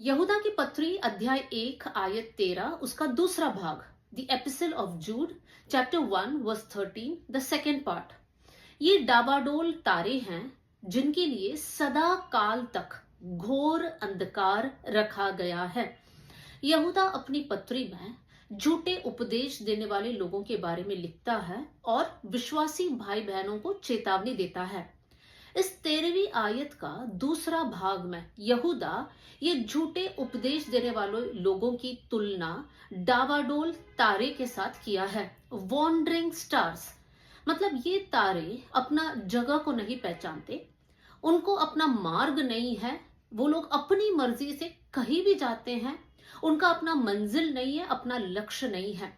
यहूदा की पत्री अध्याय 1 आयत 13 उसका दूसरा भाग the epistle of Jude chapter 1 verse 13 the second part. ये डाबाडोल तारे हैं जिनके लिए सदा काल तक घोर अंधकार रखा गया है। यहूदा अपनी पत्री में झूठे उपदेश देने वाले लोगों के बारे में लिखता है और विश्वासी भाई बहनों को चेतावनी देता है। इस 13वीं आयत का दूसरा भाग में यहूदा ये झूठे उपदेश देने वाले लोगों की तुलना डावाडोल तारे के साथ किया है। वॉन्डरिंग स्टार्स मतलब ये तारे अपना जगह को नहीं पहचानते, उनको अपना मार्ग नहीं है, वो लोग अपनी मर्जी से कहीं भी जाते हैं, उनका अपना मंजिल नहीं है, अपना लक्ष्य नहीं है।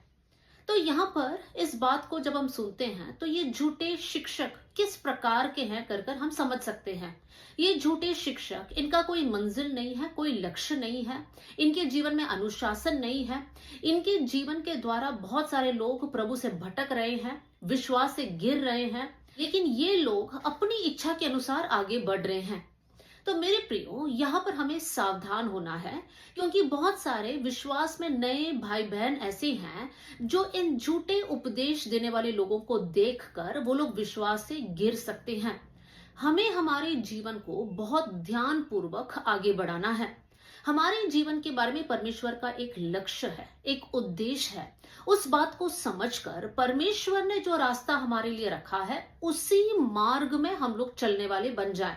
तो यहाँ पर इस बात को जब हम सुनते हैं तो ये झूठे शिक्षक किस प्रकार के हैं कर हम समझ सकते हैं। ये झूठे शिक्षक, इनका कोई मंजिल नहीं है, कोई लक्ष्य नहीं है, इनके जीवन में अनुशासन नहीं है। इनके जीवन के द्वारा बहुत सारे लोग प्रभु से भटक रहे हैं, विश्वास से गिर रहे हैं, लेकिन ये लोग अपनी इच्छा के अनुसार आगे बढ़ रहे हैं। तो मेरे प्रियो, यहाँ पर हमें सावधान होना है, क्योंकि बहुत सारे विश्वास में नए भाई बहन ऐसे हैं जो इन झूठे उपदेश देने वाले लोगों को देखकर वो लोग विश्वास से गिर सकते हैं। हमें हमारे जीवन को बहुत ध्यान पूर्वक आगे बढ़ाना है। हमारे जीवन के बारे में परमेश्वर का एक लक्ष्य है, एक उद्देश्य है। उस बात को समझकर परमेश्वर ने जो रास्ता हमारे लिए रखा है उसी मार्ग में हम लोग चलने वाले बन जाएं।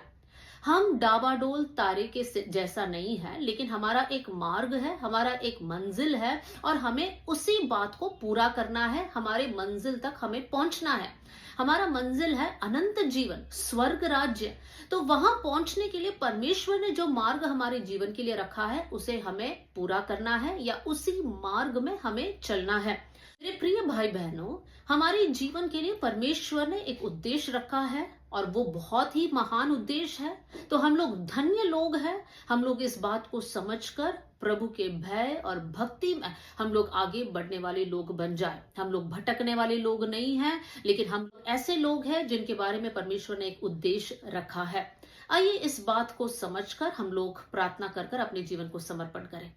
हम डाबाडोल तारे के जैसा नहीं है, लेकिन हमारा एक मार्ग है, हमारा एक मंजिल है और हमें उसी बात को पूरा करना है। हमारे मंजिल तक हमें पहुंचना है। हमारा मंजिल है अनंत जीवन, स्वर्ग राज्य। तो वहां पहुंचने के लिए परमेश्वर ने जो मार्ग हमारे जीवन के लिए रखा है उसे हमें पूरा करना है या उसी मार्ग में हमें चलना है। मेरे प्रिय भाई बहनों, हमारे जीवन के लिए परमेश्वर ने एक उद्देश्य रखा है और वो बहुत ही महान उद्देश्य है। तो हम लोग धन्य लोग हैं। हम लोग इस बात को समझकर प्रभु के भय और भक्ति में हम लोग आगे बढ़ने वाले लोग बन जाए। हम लोग भटकने वाले लोग नहीं हैं, लेकिन हम ऐसे लोग हैं जिनके बारे में परमेश्वर ने एक उद्देश्य रखा है। आइए इस बात को समझकर हम लोग प्रार्थना कर अपने जीवन को समर्पण करें।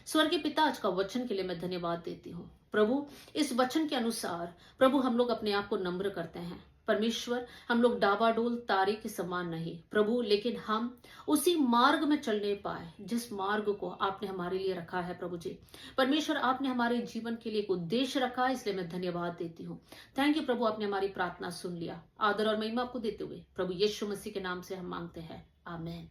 स्वर्गीय पिता, आज का वचन के लिए मैं धन्यवाद देती हूँ। प्रभु, इस वचन के अनुसार प्रभु हम लोग अपने आप को नम्र करते हैं। परमेश्वर, हम लोग डाबाडोल तारे के समान नहीं प्रभु, लेकिन हम उसी मार्ग में चलने पाए जिस मार्ग को आपने हमारे लिए रखा है। प्रभु जी परमेश्वर, आपने हमारे जीवन के लिए एक उद्देश्य रखा है, इसलिए मैं धन्यवाद देती हूँ। थैंक यू प्रभु, आपने हमारी प्रार्थना सुन लिया। आदर और महिमा आपको देते हुए प्रभु यीशु मसीह के नाम से हम मांगते हैं, आमीन।